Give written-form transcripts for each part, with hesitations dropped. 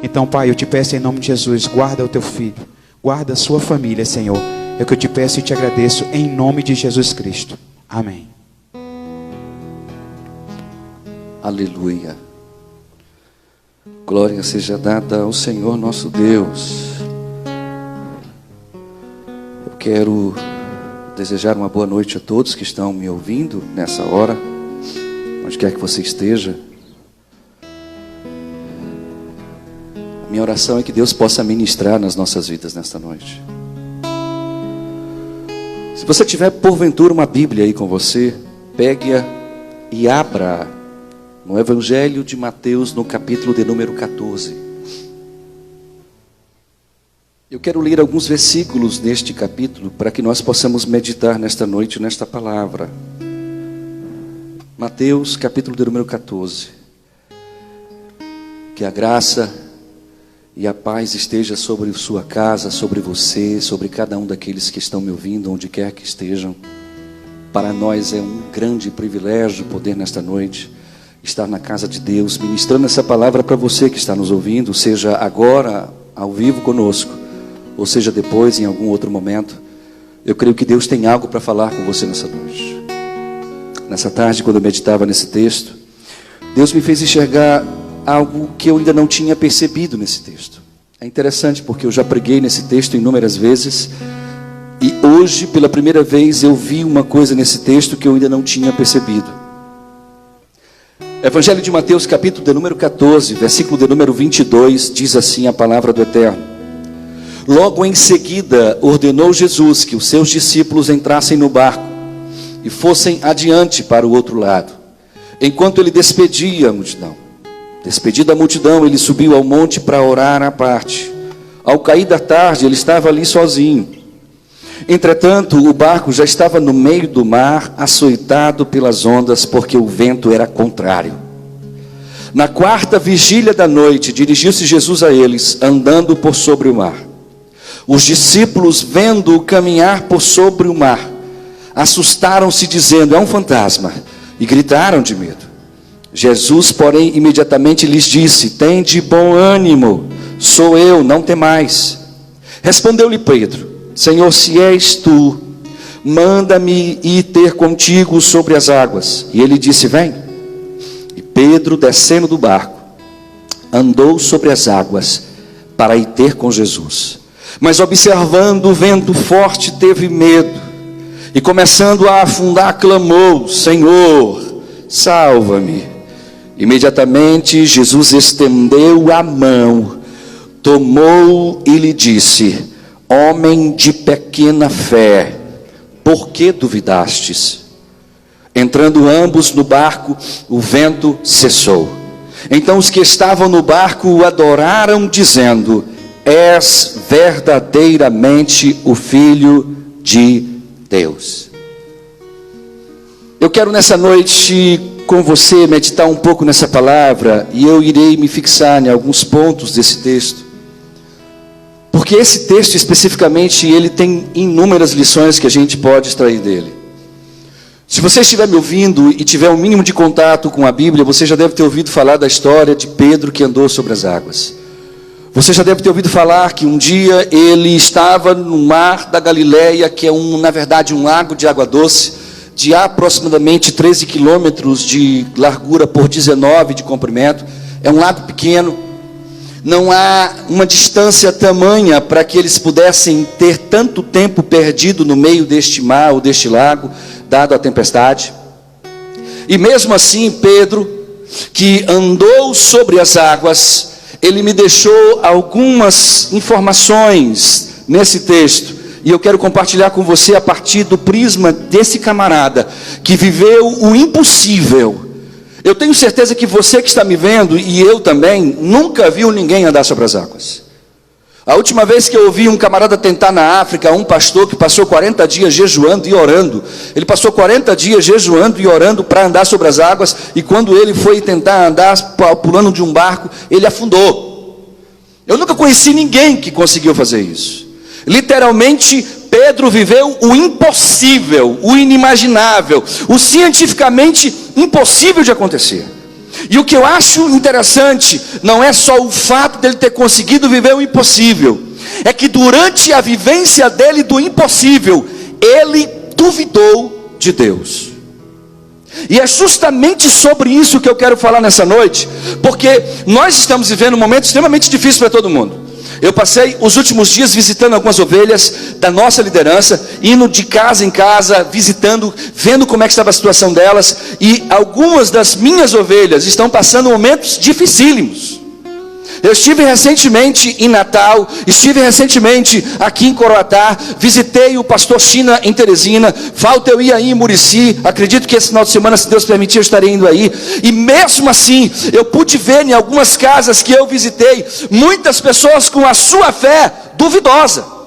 Então, Pai, eu te peço em nome de Jesus, guarda o teu filho, guarda a sua família, Senhor. É o que eu te peço e te agradeço em nome de Jesus Cristo. Amém. Aleluia. Glória seja dada ao Senhor nosso Deus. Eu quero desejar uma boa noite a todos que estão me ouvindo nessa hora, onde quer que você esteja. A minha oração é que Deus possa ministrar nas nossas vidas nesta noite. Se você tiver porventura uma Bíblia aí com você, pegue-a e abra no Evangelho de Mateus, no capítulo de número 14. Eu quero ler alguns versículos neste capítulo para que nós possamos meditar nesta noite, nesta palavra. Mateus, capítulo de número 14. Que a graça e a paz esteja sobre sua casa, sobre você, sobre cada um daqueles que estão me ouvindo, onde quer que estejam. Para nós é um grande privilégio poder nesta noite estar na casa de Deus, ministrando essa palavra para você que está nos ouvindo, seja agora, ao vivo conosco, ou seja depois, em algum outro momento. Eu creio que Deus tem algo para falar com você nessa noite. Nessa tarde, quando eu meditava nesse texto, Deus me fez enxergar algo que eu ainda não tinha percebido nesse texto. É interessante porque eu já preguei nesse texto inúmeras vezes, e hoje, pela primeira vez, eu vi uma coisa nesse texto que eu ainda não tinha percebido. Evangelho de Mateus, capítulo de número 14, versículo de número 22, diz assim a palavra do Eterno. Logo em seguida, ordenou Jesus que os seus discípulos entrassem no barco e fossem adiante para o outro lado, enquanto ele despedia a multidão. Despedida a multidão, ele subiu ao monte para orar à parte. Ao cair da tarde, ele estava ali sozinho. Entretanto, o barco já estava no meio do mar, açoitado pelas ondas, porque o vento era contrário. Na quarta vigília da noite, dirigiu-se Jesus a eles, andando por sobre o mar. Os discípulos, vendo-o caminhar por sobre o mar, assustaram-se, dizendo: é um fantasma, e gritaram de medo. Jesus, porém, imediatamente lhes disse: tende bom ânimo, sou eu, não temais. Respondeu-lhe Pedro: Senhor, se és tu, manda-me ir ter contigo sobre as águas. E ele disse: vem. E Pedro, descendo do barco, andou sobre as águas para ir ter com Jesus. Mas observando o vento forte, teve medo, e começando a afundar, clamou: Senhor, salva-me. Imediatamente Jesus estendeu a mão, tomou e lhe disse: homem de pequena fé, por que duvidastes? Entrando ambos no barco, o vento cessou. Então os que estavam no barco o adoraram, dizendo: és verdadeiramente o Filho de Deus. Eu quero nessa noite com você meditar um pouco nessa palavra, e eu irei me fixar em alguns pontos desse texto. Porque esse texto especificamente, ele tem inúmeras lições que a gente pode extrair dele. Se você estiver me ouvindo e tiver um mínimo de contato com a Bíblia, você já deve ter ouvido falar da história de Pedro que andou sobre as águas. Você já deve ter ouvido falar que um dia ele estava no mar da Galileia, que é na verdade um lago de água doce, de aproximadamente 13 quilômetros de largura por 19 de comprimento. É um lago pequeno. Não há uma distância tamanha para que eles pudessem ter tanto tempo perdido no meio deste mar ou deste lago, dado a tempestade. E mesmo assim, Pedro, que andou sobre as águas, ele me deixou algumas informações nesse texto, e eu quero compartilhar com você a partir do prisma desse camarada que viveu o impossível. Eu tenho certeza que você que está me vendo, e eu também, nunca viu ninguém andar sobre as águas. A última vez que eu ouvi um camarada tentar na África, um pastor que passou 40 dias jejuando e orando, ele passou 40 dias jejuando e orando para andar sobre as águas, e quando ele foi tentar andar pulando de um barco, ele afundou. Eu nunca conheci ninguém que conseguiu fazer isso. Literalmente, Pedro viveu o impossível, o inimaginável, o cientificamente impossível de acontecer. E o que eu acho interessante não é só o fato dele ter conseguido viver o impossível, é que durante a vivência dele do impossível, ele duvidou de Deus. E é justamente sobre isso que eu quero falar nessa noite, porque nós estamos vivendo um momento extremamente difícil para todo mundo. Eu passei os últimos dias visitando algumas ovelhas da nossa liderança, indo de casa em casa, visitando, vendo como é que estava a situação delas, e algumas das minhas ovelhas estão passando momentos dificílimos. Eu estive recentemente em Natal, estive recentemente aqui em Coroatá, visitei o pastor China em Teresina, falta eu ir aí em Murici, acredito que esse final de semana, se Deus permitir, eu estarei indo aí, e mesmo assim, eu pude ver em algumas casas que eu visitei, muitas pessoas com a sua fé duvidosa,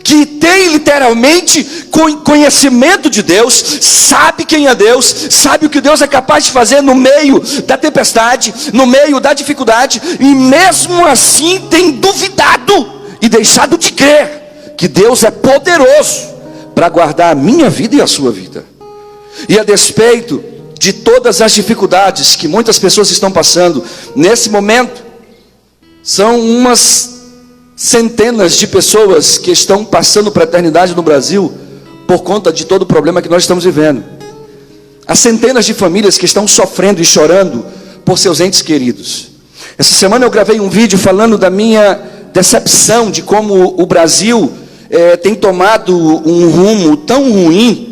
que tem literalmente conhecimento de Deus, sabe quem é Deus, sabe o que Deus é capaz de fazer no meio da tempestade, no meio da dificuldade, e mesmo assim tem duvidado e deixado de crer que Deus é poderoso para guardar a minha vida e a sua vida. E a despeito de todas as dificuldades que muitas pessoas estão passando nesse momento, são umas centenas de pessoas que estão passando para a eternidade no Brasil por conta de todo o problema que nós estamos vivendo. Há centenas de famílias que estão sofrendo e chorando por seus entes queridos. Essa semana eu gravei um vídeo falando da minha decepção de como o Brasil tem tomado um rumo tão ruim,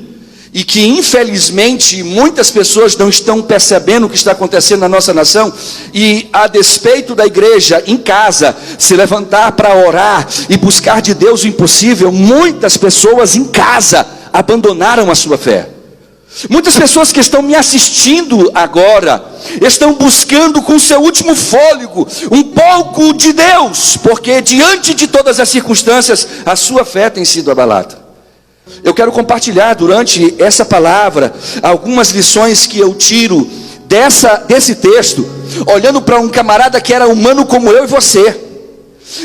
e que infelizmente muitas pessoas não estão percebendo o que está acontecendo na nossa nação, e a despeito da igreja em casa se levantar para orar e buscar de Deus o impossível, muitas pessoas em casa abandonaram a sua fé. Muitas pessoas que estão me assistindo agora estão buscando com seu último fôlego um pouco de Deus, porque diante de todas as circunstâncias a sua fé tem sido abalada. Eu quero compartilhar durante essa palavra algumas lições que eu tiro desse texto, olhando para um camarada que era humano como eu e você.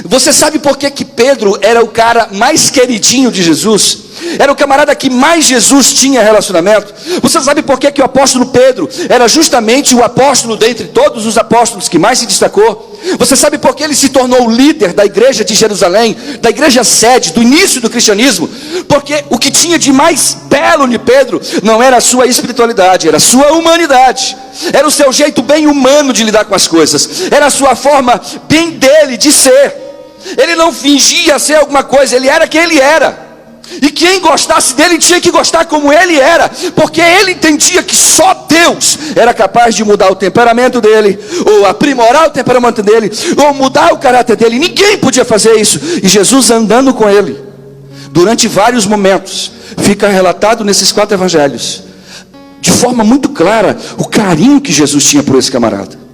Você sabe por que Pedro era o cara mais queridinho de Jesus? Era o camarada que mais Jesus tinha relacionamento. Você sabe por que o apóstolo Pedro era justamente o apóstolo dentre todos os apóstolos que mais se destacou? Você sabe por que ele se tornou o líder da igreja de Jerusalém, da igreja sede, do início do cristianismo? Porque o que tinha de mais belo em Pedro não era a sua espiritualidade, era a sua humanidade. Era o seu jeito bem humano de lidar com as coisas, era a sua forma bem dele de ser. Ele não fingia ser alguma coisa, ele era quem ele era. E quem gostasse dele tinha que gostar como ele era, porque ele entendia que só Deus era capaz de mudar o temperamento dele, ou aprimorar o temperamento dele, ou mudar o caráter dele. Ninguém podia fazer isso. E Jesus andando com ele durante vários momentos, fica relatado nesses 4 evangelhos, de forma muito clara, o carinho que Jesus tinha por esse camarada.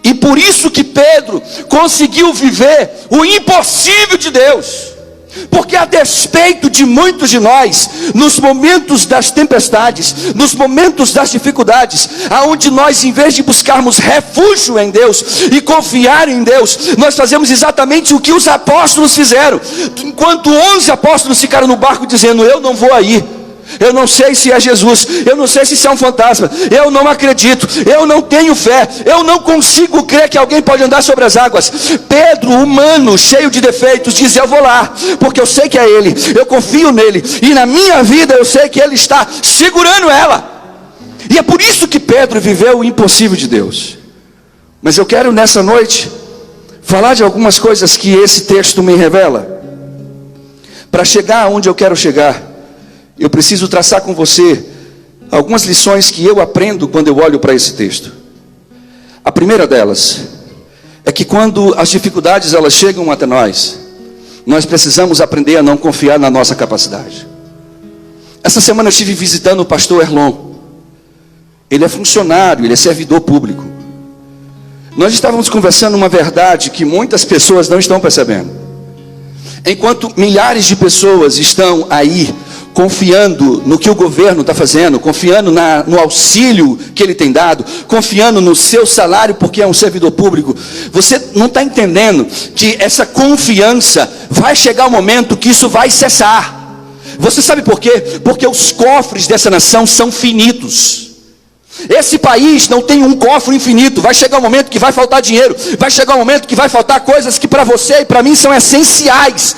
E por isso que Pedro conseguiu viver o impossível de Deus. Porque a despeito de muitos de nós, nos momentos das tempestades, nos momentos das dificuldades, aonde nós, em vez de buscarmos refúgio em Deus e confiar em Deus, nós fazemos exatamente o que os apóstolos fizeram. Enquanto 11 apóstolos ficaram no barco dizendo: eu não vou aí, eu não sei se é Jesus, eu não sei se isso é um fantasma, eu não acredito, eu não tenho fé, eu não consigo crer que alguém pode andar sobre as águas. Pedro, humano, cheio de defeitos, diz: eu vou lá, porque eu sei que é Ele, eu confio nele, e na minha vida eu sei que Ele está segurando ela. E é por isso que Pedro viveu o impossível de Deus. Mas eu quero nessa noite falar de algumas coisas que esse texto me revela. Para chegar aonde eu quero chegar, eu preciso traçar com você algumas lições que eu aprendo quando eu olho para esse texto. A primeira delas é que quando as dificuldades elas chegam até nós precisamos aprender a não confiar na nossa capacidade. Essa semana eu estive visitando o pastor Erlon. Ele é funcionário, ele é servidor público. Nós estávamos conversando uma verdade que muitas pessoas não estão percebendo. Enquanto milhares de pessoas estão aí confiando no que o governo está fazendo, confiando no auxílio que ele tem dado, confiando no seu salário porque é um servidor público, você não está entendendo que essa confiança vai chegar um momento que isso vai cessar. Você sabe por quê? Porque os cofres dessa nação são finitos. Esse país não tem um cofre infinito. Vai chegar um momento que vai faltar dinheiro. Vai chegar um momento que vai faltar coisas que para você e para mim são essenciais.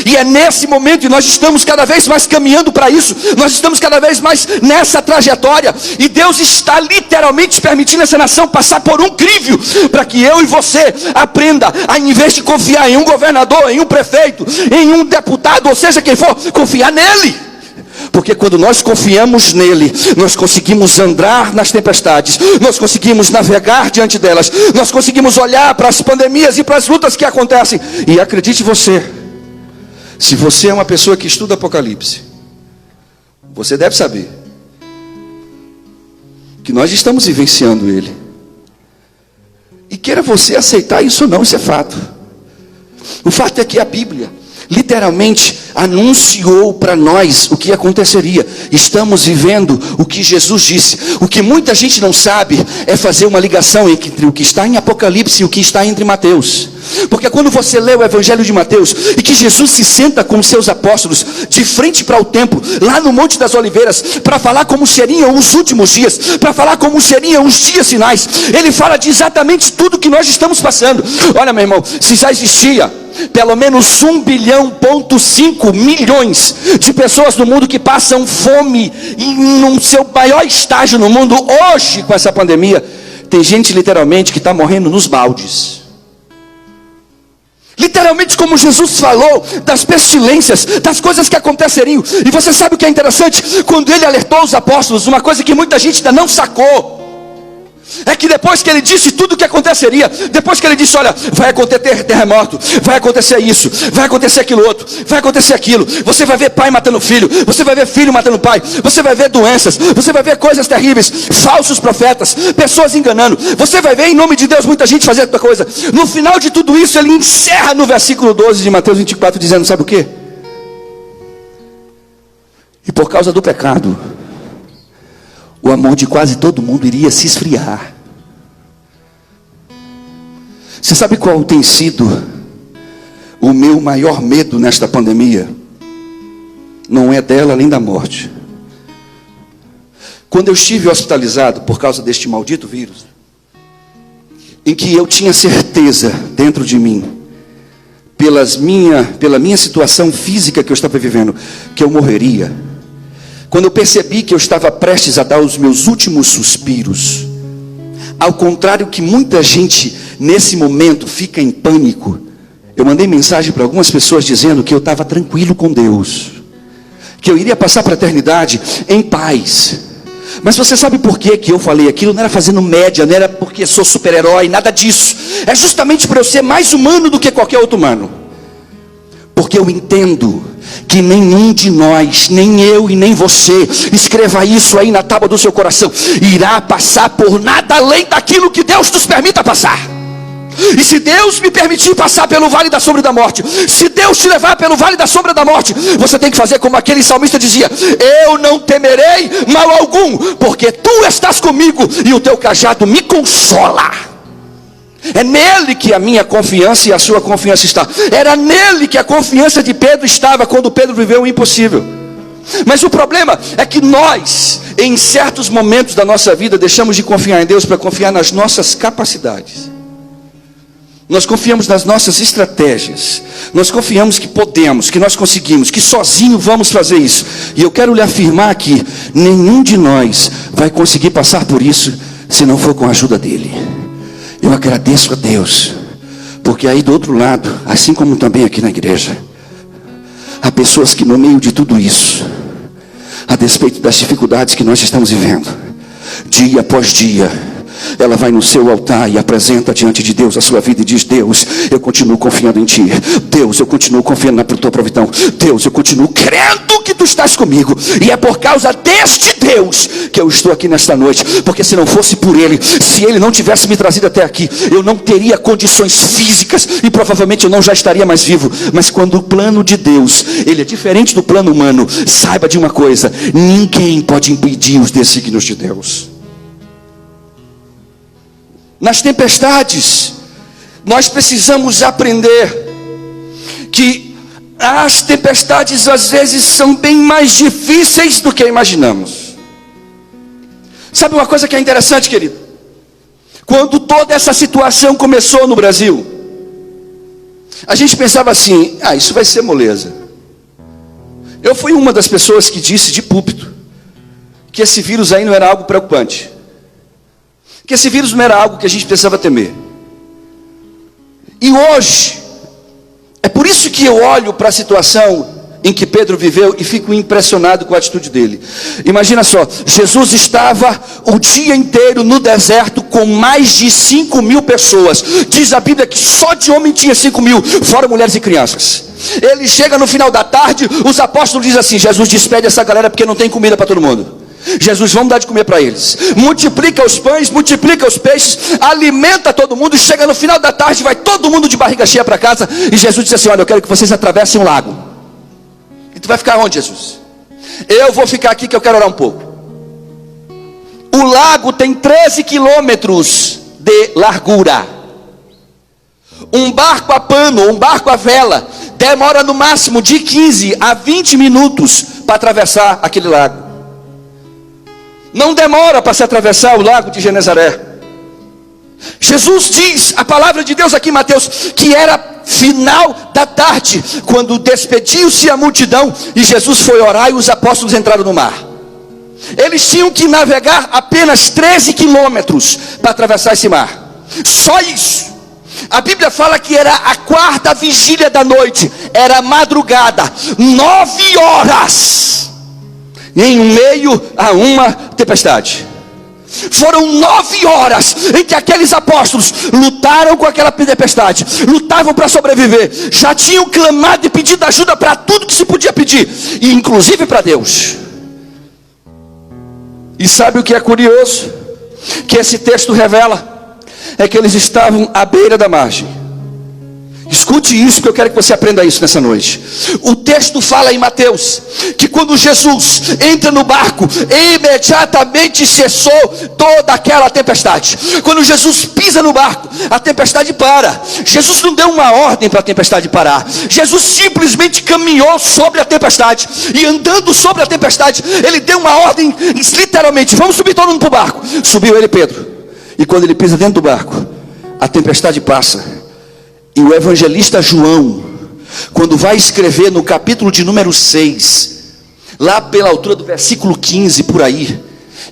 E é nesse momento, e nós estamos cada vez mais caminhando para isso. Nós estamos cada vez mais nessa trajetória. E Deus está literalmente permitindo essa nação passar por um crivo, para que eu e você aprenda a, em vez de confiar em um governador, em um prefeito, em um deputado, ou seja quem for, confiar nele. Porque quando nós confiamos nele, nós conseguimos andar nas tempestades, nós conseguimos navegar diante delas, nós conseguimos olhar para as pandemias e para as lutas que acontecem. E acredite você, se você é uma pessoa que estuda Apocalipse, você deve saber que nós estamos vivenciando ele. E queira você aceitar isso ou não, isso é fato. O fato é que a Bíblia literalmente anunciou para nós o que aconteceria. Estamos vivendo o que Jesus disse. O que muita gente não sabe é fazer uma ligação entre o que está em Apocalipse e o que está entre Mateus. Porque quando você lê o Evangelho de Mateus, e que Jesus se senta com os seus apóstolos de frente para o templo, lá no Monte das Oliveiras, para falar como seriam os últimos dias, para falar como seriam os dias finais, ele fala de exatamente tudo que nós estamos passando. Olha, meu irmão, se já existia pelo menos 1,5 bilhão de pessoas no mundo que passam fome no seu maior estágio no mundo, hoje com essa pandemia, tem gente literalmente que está morrendo nos baldes. Literalmente, como Jesus falou das pestilências, das coisas que aconteceriam. E você sabe o que é interessante? Quando ele alertou os apóstolos, uma coisa que muita gente ainda não sacou, é que depois que ele disse tudo o que aconteceria, depois que ele disse, olha, vai acontecer terremoto, vai acontecer isso, vai acontecer aquilo outro, vai acontecer aquilo, você vai ver pai matando filho, você vai ver filho matando pai, você vai ver doenças, você vai ver coisas terríveis, falsos profetas, pessoas enganando, você vai ver em nome de Deus muita gente fazer outra coisa. No final de tudo isso, ele encerra no versículo 12 de Mateus 24, dizendo, sabe o que? E por causa do pecado, o amor de quase todo mundo iria se esfriar. Você sabe qual tem sido o meu maior medo nesta pandemia? Não é dela nem da morte. Quando eu estive hospitalizado por causa deste maldito vírus, em que eu tinha certeza dentro de mim, pela minha situação física que eu estava vivendo, que eu morreria. Quando eu percebi que eu estava prestes a dar os meus últimos suspiros, ao contrário que muita gente nesse momento fica em pânico, eu mandei mensagem para algumas pessoas dizendo que eu estava tranquilo com Deus, que eu iria passar para a eternidade em paz. Mas você sabe por que eu falei aquilo? Não era fazendo média, não era porque sou super-herói, nada disso. É justamente por eu ser mais humano do que qualquer outro humano. Porque eu entendo que nenhum de nós, nem eu e nem você, escreva isso aí na tábua do seu coração, irá passar por nada além daquilo que Deus nos permita passar. E se Deus me permitir passar pelo vale da sombra da morte, se Deus te levar pelo vale da sombra da morte, você tem que fazer como aquele salmista dizia, eu não temerei mal algum, porque tu estás comigo e o teu cajado me consola. É nele que a minha confiança e a sua confiança está. Era nele que a confiança de Pedro estava quando Pedro viveu o impossível. Mas o problema é que nós, em certos momentos da nossa vida, deixamos de confiar em Deus para confiar nas nossas capacidades. Nós confiamos nas nossas estratégias. Nós confiamos que podemos, que nós conseguimos, que sozinho vamos fazer isso. E eu quero lhe afirmar aqui, nenhum de nós vai conseguir passar por isso se não for com a ajuda dele. Eu agradeço a Deus, porque aí do outro lado, assim como também aqui na igreja, há pessoas que no meio de tudo isso, a despeito das dificuldades que nós estamos vivendo, dia após dia, ela vai no seu altar e apresenta diante de Deus a sua vida e diz, Deus, eu continuo confiando em Ti. Deus, eu continuo confiando na Tua providão. Deus, eu continuo crendo que Tu estás comigo. E é por causa deste Deus que eu estou aqui nesta noite. Porque se não fosse por Ele, se Ele não tivesse me trazido até aqui, eu não teria condições físicas e provavelmente eu não já estaria mais vivo. Mas quando o plano de Deus, ele é diferente do plano humano, saiba de uma coisa, ninguém pode impedir os desígnios de Deus. Nas tempestades, nós precisamos aprender que as tempestades às vezes são bem mais difíceis do que imaginamos. Sabe uma coisa que é interessante, querido? Quando toda essa situação começou no Brasil, a gente pensava assim: isso vai ser moleza. Eu fui uma das pessoas que disse de púlpito que esse vírus aí não era algo preocupante, que esse vírus não era algo que a gente precisava temer. E hoje, é por isso que eu olho para a situação em que Pedro viveu e fico impressionado com a atitude dele. Imagina só, Jesus estava o dia inteiro no deserto com mais de 5.000 pessoas. Diz a Bíblia que só de homem tinha 5.000, fora mulheres e crianças. Ele chega no final da tarde, os apóstolos dizem assim: Jesus, despede essa galera porque não tem comida para todo mundo. Jesus, vamos dar de comer para eles. Multiplica os pães, multiplica os peixes, alimenta todo mundo. E chega no final da tarde, vai todo mundo de barriga cheia para casa. E Jesus disse assim: olha, eu quero que vocês atravessem um lago. E tu vai ficar onde, Jesus? Eu vou ficar aqui que eu quero orar um pouco. O lago tem 13 quilômetros de largura. Um barco a pano, um barco a vela, demora no máximo de 15 a 20 minutos para atravessar aquele lago. Não demora para se atravessar o lago de Genezaré. Jesus diz, a palavra de Deus aqui em Mateus, que era final da tarde, quando despediu-se a multidão e Jesus foi orar e os apóstolos entraram no mar. Eles tinham que navegar apenas 13 quilômetros para atravessar esse mar. Só isso. A Bíblia fala que era a 4ª vigília da noite, era madrugada, 9 horas, em meio a uma tempestade. Foram 9 horas em que aqueles apóstolos lutaram com aquela tempestade, lutavam para sobreviver, já tinham clamado e pedido ajuda para tudo que se podia pedir, e inclusive para Deus. E sabe o que é curioso? Que esse texto revela é que eles estavam à beira da margem. Escute isso, que eu quero que você aprenda isso nessa noite. O texto fala em Mateus que quando Jesus entra no barco, imediatamente cessou toda aquela tempestade. Quando Jesus pisa no barco, a tempestade para. Jesus não deu uma ordem para a tempestade parar. Jesus simplesmente caminhou sobre a tempestade. E andando sobre a tempestade, ele deu uma ordem, literalmente: vamos subir todo mundo para o barco. Subiu ele e Pedro. E quando ele pisa dentro do barco, a tempestade passa. E o evangelista João, quando vai escrever no capítulo de número 6, lá pela altura do versículo 15, por aí,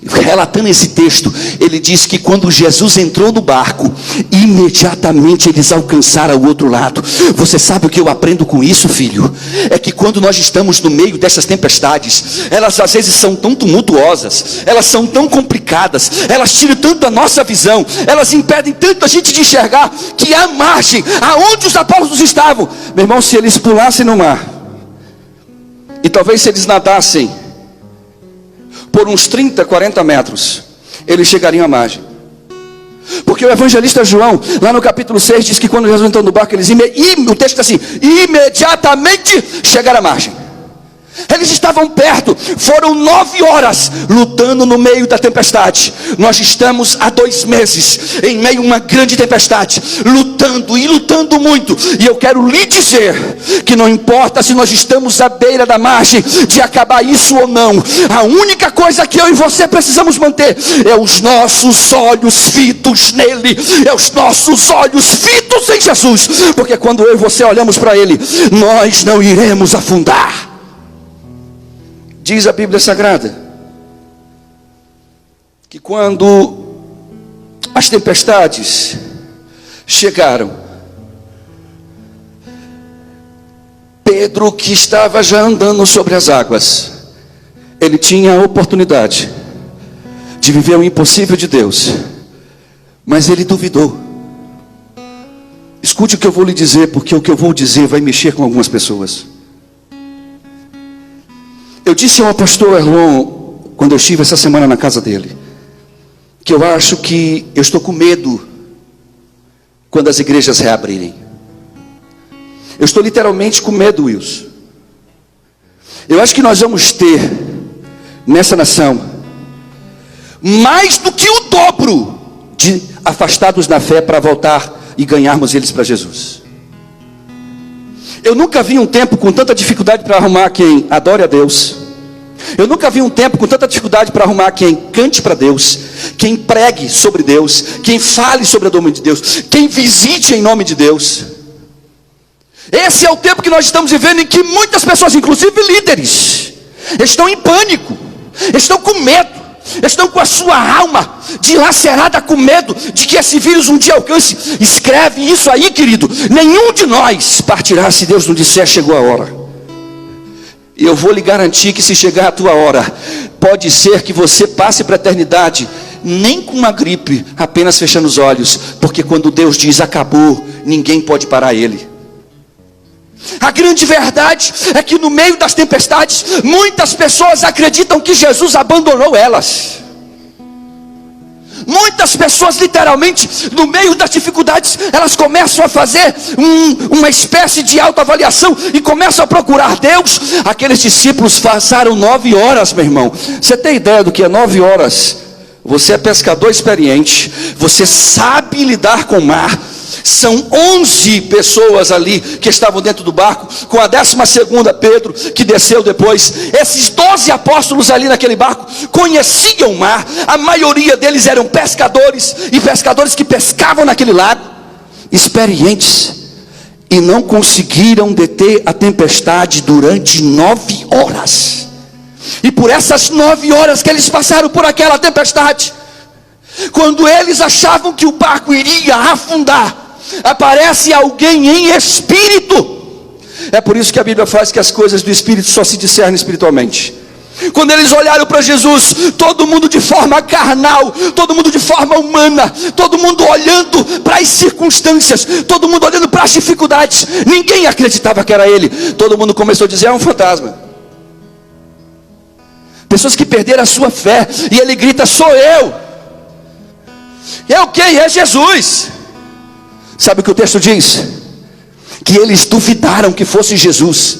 relatando esse texto, ele diz que quando Jesus entrou no barco, imediatamente eles alcançaram o outro lado. Você sabe o que eu aprendo com isso, filho? É que quando nós estamos no meio dessas tempestades, elas às vezes são tão tumultuosas, elas são tão complicadas, elas tiram tanto a nossa visão, elas impedem tanto a gente de enxergar, que a margem, aonde os apóstolos estavam, meu irmão, se eles pulassem no mar, e talvez se eles nadassem por uns 30, 40 metros, eles chegariam à margem. Porque o evangelista João, lá no capítulo 6, diz que quando Jesus entrou no barco, eles, o texto está assim: imediatamente chegaram à margem. Eles estavam perto, foram 9 horas lutando no meio da tempestade. Nós estamos há 2 meses em meio a uma grande tempestade, lutando e lutando muito. E eu quero lhe dizer que não importa se nós estamos à beira da margem de acabar isso ou não, a única coisa que eu e você precisamos manter é os nossos olhos fitos nele, é os nossos olhos fitos em Jesus, porque quando eu e você olhamos para ele, nós não iremos afundar. Diz a Bíblia Sagrada que quando as tempestades chegaram, Pedro, que estava já andando sobre as águas, ele tinha a oportunidade de viver o impossível de Deus, mas ele duvidou. Escute o que eu vou lhe dizer, porque o que eu vou dizer vai mexer com algumas pessoas. Eu disse ao pastor Erlon, quando eu estive essa semana na casa dele, que eu acho que eu estou com medo quando as igrejas reabrirem. Eu estou literalmente com medo, Wilson. Eu acho que nós vamos ter nessa nação mais do que o dobro de afastados na fé para voltar e ganharmos eles para Jesus. Eu nunca vi um tempo com tanta dificuldade para arrumar quem adore a Deus, Eu nunca vi um tempo com tanta dificuldade para arrumar quem cante para Deus, quem pregue sobre Deus, quem fale sobre o nome de Deus, quem visite em nome de Deus. Esse é o tempo que nós estamos vivendo, em que muitas pessoas, inclusive líderes, estão em pânico, estão com medo, estão com a sua alma dilacerada com medo de que esse vírus um dia alcance. Escreve isso aí, querido: nenhum de nós partirá se Deus não disser chegou a hora. E eu vou lhe garantir que se chegar a tua hora, pode ser que você passe para a eternidade nem com uma gripe, apenas fechando os olhos, porque quando Deus diz acabou, ninguém pode parar Ele. A grande verdade é que no meio das tempestades, muitas pessoas acreditam que Jesus abandonou elas. Muitas pessoas, literalmente, no meio das dificuldades, elas começam a fazer uma espécie de autoavaliação e começam a procurar Deus. Aqueles discípulos passaram 9 horas, meu irmão. Você tem ideia do que é 9 horas? Você é pescador experiente, você sabe lidar com o mar. São 11 pessoas ali que estavam dentro do barco, com a 12ª Pedro, que desceu depois. Esses 12 apóstolos ali naquele barco conheciam o mar. A maioria deles eram pescadores, e pescadores que pescavam naquele lago, experientes, e não conseguiram deter a tempestade durante 9 horas. E por essas 9 horas que eles passaram por aquela tempestade, quando eles achavam que o barco iria afundar, aparece alguém em espírito. É por isso que a Bíblia faz que as coisas do espírito só se discernem espiritualmente. Quando eles olharam para Jesus, todo mundo de forma carnal, todo mundo de forma humana, todo mundo olhando para as circunstâncias, todo mundo olhando para as dificuldades, ninguém acreditava que era ele. Todo mundo começou a dizer: é um fantasma. Pessoas que perderam a sua fé, e ele grita: sou eu. É quem? É Jesus. Sabe o que o texto diz? Que eles duvidaram que fosse Jesus.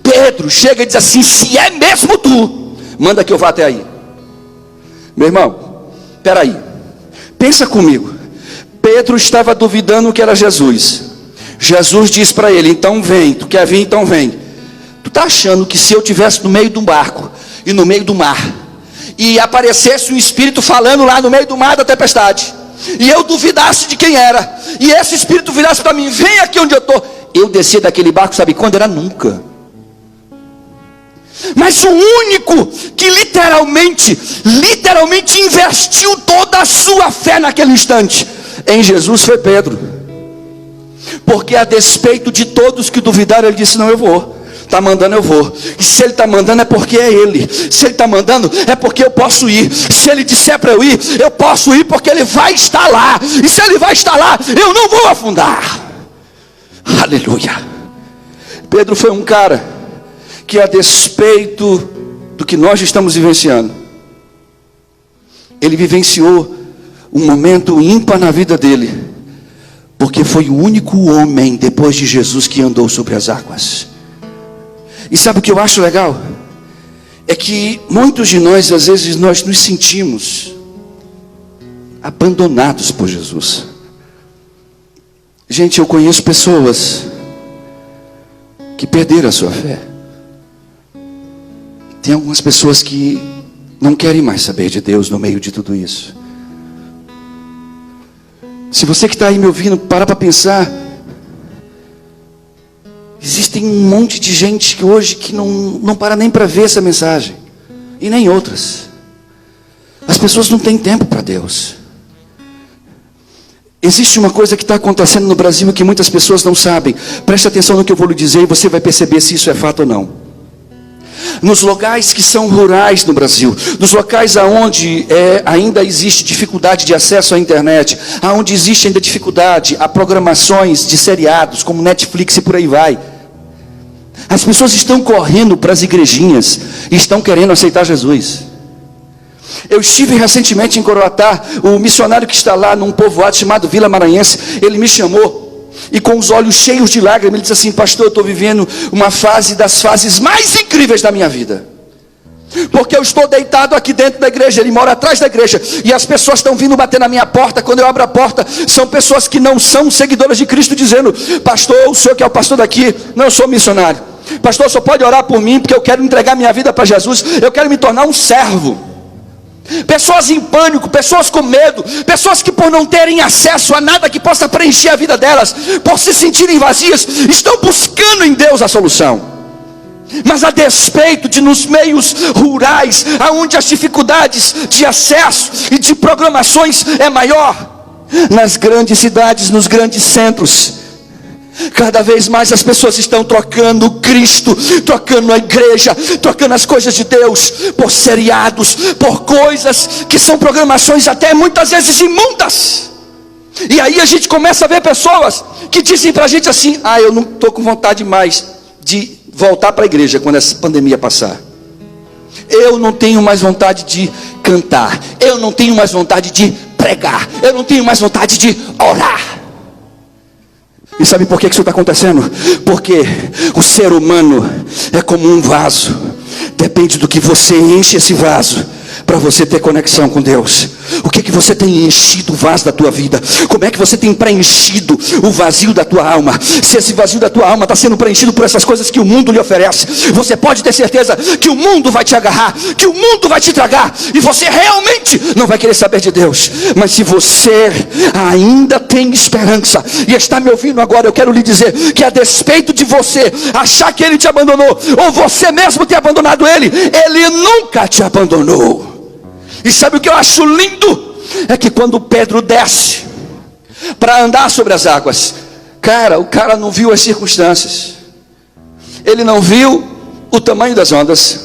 Pedro chega e diz assim: se é mesmo tu, manda que eu vá até aí. Meu irmão, espera aí, pensa comigo. Pedro estava duvidando que era Jesus. Jesus diz para ele: então vem. Tu quer vir? Então vem. Tu está achando que se eu estivesse no meio de um barco e no meio do mar, e aparecesse um espírito falando lá no meio do mar da tempestade, e eu duvidasse de quem era, e esse espírito virasse para mim: vem aqui onde eu estou, eu descia daquele barco, sabe quando? Era nunca. Mas o único que literalmente investiu toda a sua fé naquele instante em Jesus foi Pedro. Porque a despeito de todos que duvidaram, ele disse: não, eu vou. Está mandando, eu vou. E se ele está mandando é porque é ele. Se ele está mandando é porque eu posso ir. Se ele disser para eu ir, eu posso ir, porque ele vai estar lá. E se ele vai estar lá, eu não vou afundar. Aleluia. Pedro foi um cara que, a despeito do que nós estamos vivenciando, ele vivenciou um momento ímpar na vida dele, porque foi o único homem depois de Jesus que andou sobre as águas. E sabe o que eu acho legal? É que muitos de nós, às vezes, nós nos sentimos abandonados por Jesus. Gente, eu conheço pessoas que perderam a sua fé. Tem algumas pessoas que não querem mais saber de Deus no meio de tudo isso. Se você que está aí me ouvindo, para pensar. Existem um monte de gente que hoje que não para nem para ver essa mensagem. E nem outras. As pessoas não têm tempo para Deus. Existe uma coisa que está acontecendo no Brasil que muitas pessoas não sabem. Preste atenção no que eu vou lhe dizer e você vai perceber se isso é fato ou não. Nos locais que são rurais no Brasil, nos locais aonde ainda existe dificuldade de acesso à internet, aonde existe ainda dificuldade a programações de seriados como Netflix e por aí vai, as pessoas estão correndo para as igrejinhas e estão querendo aceitar Jesus. Eu estive recentemente em Coroatá. O missionário que está lá num povoado chamado Vila Maranhense, ele me chamou e com os olhos cheios de lágrimas, ele disse assim: pastor, eu estou vivendo uma fase das fases mais incríveis da minha vida, porque eu estou deitado aqui dentro da igreja, ele mora atrás da igreja, e as pessoas estão vindo bater na minha porta. Quando eu abro a porta, são pessoas que não são seguidoras de Cristo, dizendo: pastor, o senhor que é o pastor daqui? Não, eu sou missionário. Pastor, só pode orar por mim porque eu quero entregar minha vida para Jesus. Eu quero me tornar um servo. Pessoas em pânico, pessoas com medo, pessoas que por não terem acesso a nada que possa preencher a vida delas, por se sentirem vazias, estão buscando em Deus a solução. Mas a despeito de nos meios rurais, aonde as dificuldades de acesso e de programações é maior, nas grandes cidades, nos grandes centros, cada vez mais as pessoas estão trocando Cristo, trocando a igreja, trocando as coisas de Deus por seriados, por coisas que são programações até muitas vezes imundas. E aí a gente começa a ver pessoas que dizem pra gente assim: eu não estou com vontade mais de voltar para a igreja quando essa pandemia passar. Eu não tenho mais vontade de cantar, eu não tenho mais vontade de pregar, eu não tenho mais vontade de orar. E sabe por que isso está acontecendo? Porque o ser humano é como um vaso. Depende do que você enche esse vaso para você ter conexão com Deus. O que você tem enchido o vaso da tua vida? Como é que você tem preenchido o vazio da tua alma? Se esse vazio da tua alma está sendo preenchido por essas coisas que o mundo lhe oferece, você pode ter certeza que o mundo vai te agarrar, que o mundo vai te tragar, e você realmente não vai querer saber de Deus. Mas se você ainda tem esperança e está me ouvindo agora, eu quero lhe dizer que a despeito de você achar que Ele te abandonou, ou você mesmo ter abandonado Ele, Ele nunca te abandonou. E sabe o que eu acho lindo? É que quando Pedro desce para andar sobre as águas, o cara não viu as circunstâncias. Ele não viu o tamanho das ondas.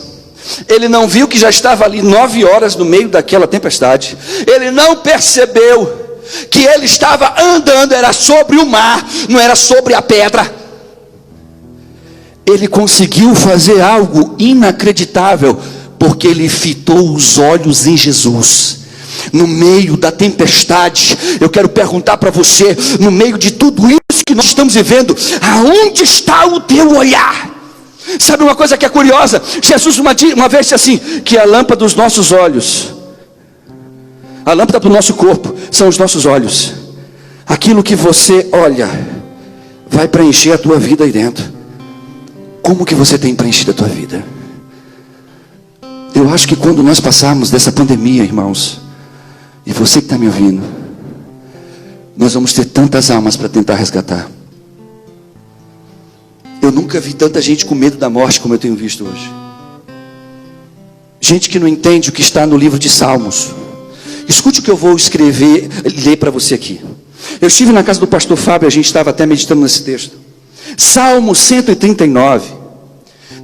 Ele não viu que já estava ali 9 horas no meio daquela tempestade. Ele não percebeu que ele estava andando, era sobre o mar, não era sobre a pedra. Ele conseguiu fazer algo inacreditável, porque ele fitou os olhos em Jesus. No meio da tempestade, eu quero perguntar para você, no meio de tudo isso que nós estamos vivendo, aonde está o teu olhar? Sabe uma coisa que é curiosa? Jesus uma vez disse assim, que a lâmpada dos nossos olhos, a lâmpada do nosso corpo são os nossos olhos. Aquilo que você olha vai preencher a tua vida aí dentro. Como que você tem preenchido a tua vida? Eu acho que quando nós passarmos dessa pandemia, irmãos, e você que está me ouvindo, nós vamos ter tantas almas para tentar resgatar. Eu nunca vi tanta gente com medo da morte como eu tenho visto hoje. Gente que não entende o que está no livro de Salmos. Escute o que eu vou ler para você aqui. Eu estive na casa do pastor Fábio, a gente estava até meditando nesse texto. Salmo 139,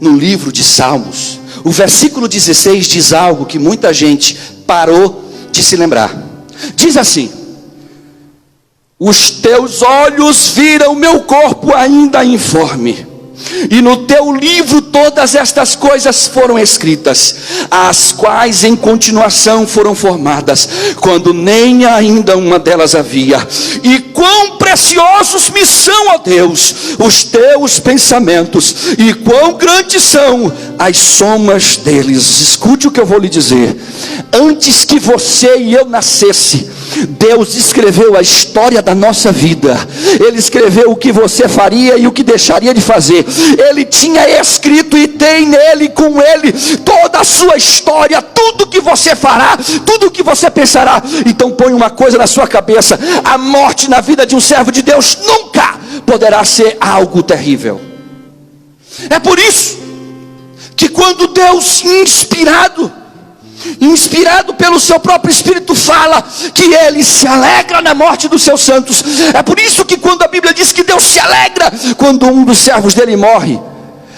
no livro de Salmos, o versículo 16 diz algo que muita gente parou de se lembrar. Diz assim: os teus olhos viram meu corpo ainda informe, e no teu livro todas estas coisas foram escritas, as quais em continuação foram formadas, quando nem ainda uma delas havia. E quão preciosos me são, ó Deus, os teus pensamentos, e quão grandes são as somas deles. Escute o que eu vou lhe dizer. Antes que você e eu nascesse, Deus escreveu a história da nossa vida. Ele escreveu o que você faria e o que deixaria de fazer. Ele tinha escrito e tem nele, com ele, toda a sua história, tudo que você fará, tudo que você pensará. Então põe uma coisa na sua cabeça: a morte na vida de um servo de Deus nunca poderá ser algo terrível. É por isso que quando Deus, inspirado pelo seu próprio Espírito, fala que Ele se alegra na morte dos seus santos, é por isso que quando a Bíblia diz que Deus se alegra quando um dos servos dele morre,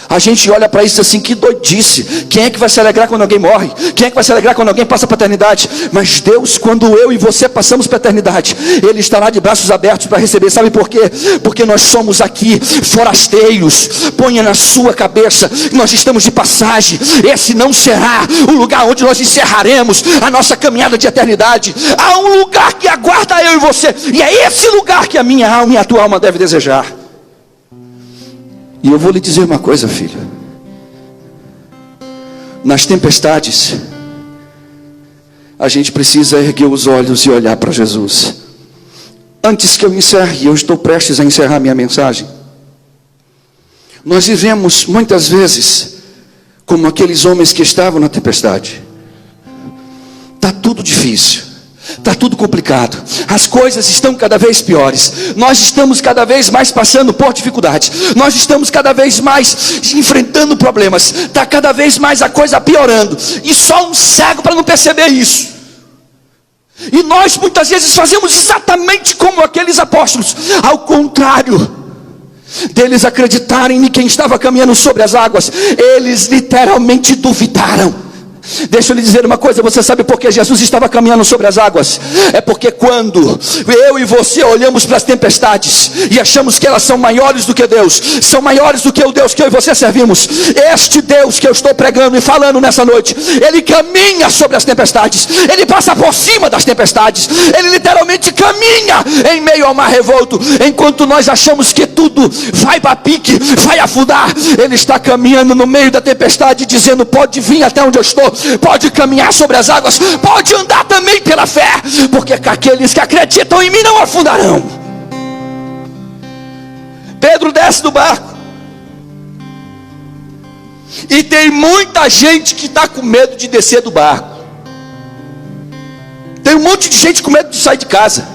a gente olha para isso assim: que doidice. Quem é que vai se alegrar quando alguém morre? Quem é que vai se alegrar quando alguém passa para a eternidade? Mas Deus, quando eu e você passamos para a eternidade, Ele estará de braços abertos para receber. Sabe por quê? Porque nós somos aqui forasteiros. Ponha na sua cabeça, nós estamos de passagem. Esse não será o lugar onde nós encerraremos a nossa caminhada de eternidade. Há um lugar que aguarda eu e você, e é esse lugar que a minha alma e a tua alma devem desejar. E eu vou lhe dizer uma coisa, filho. Nas tempestades, a gente precisa erguer os olhos e olhar para Jesus. Antes que eu encerre, eu estou prestes a encerrar minha mensagem, Nós vivemos muitas vezes como aqueles homens que estavam na tempestade. Está tudo difícil, está tudo complicado, as coisas estão cada vez piores, nós estamos cada vez mais passando por dificuldades, nós estamos cada vez mais enfrentando problemas, está cada vez mais a coisa piorando, e só um cego para não perceber isso. E nós muitas vezes fazemos exatamente como aqueles apóstolos, ao contrário deles acreditarem em quem estava caminhando sobre as águas, eles literalmente duvidaram. Deixa eu lhe dizer uma coisa, você sabe por que Jesus estava caminhando sobre as águas? É porque quando eu e você olhamos para as tempestades e achamos que elas são maiores do que Deus, são maiores do que o Deus que eu e você servimos, este Deus que eu estou pregando e falando nessa noite, Ele caminha sobre as tempestades, Ele passa por cima das tempestades, Ele literalmente caminha em meio ao mar revolto. Enquanto nós achamos que tudo vai para pique, vai afundar, Ele está caminhando no meio da tempestade, dizendo: pode vir até onde eu estou, pode caminhar sobre as águas, pode andar também pela fé, porque aqueles que acreditam em mim não afundarão. Pedro desce do barco, e tem muita gente que está com medo de descer do barco. Tem um monte de gente com medo de sair de casa.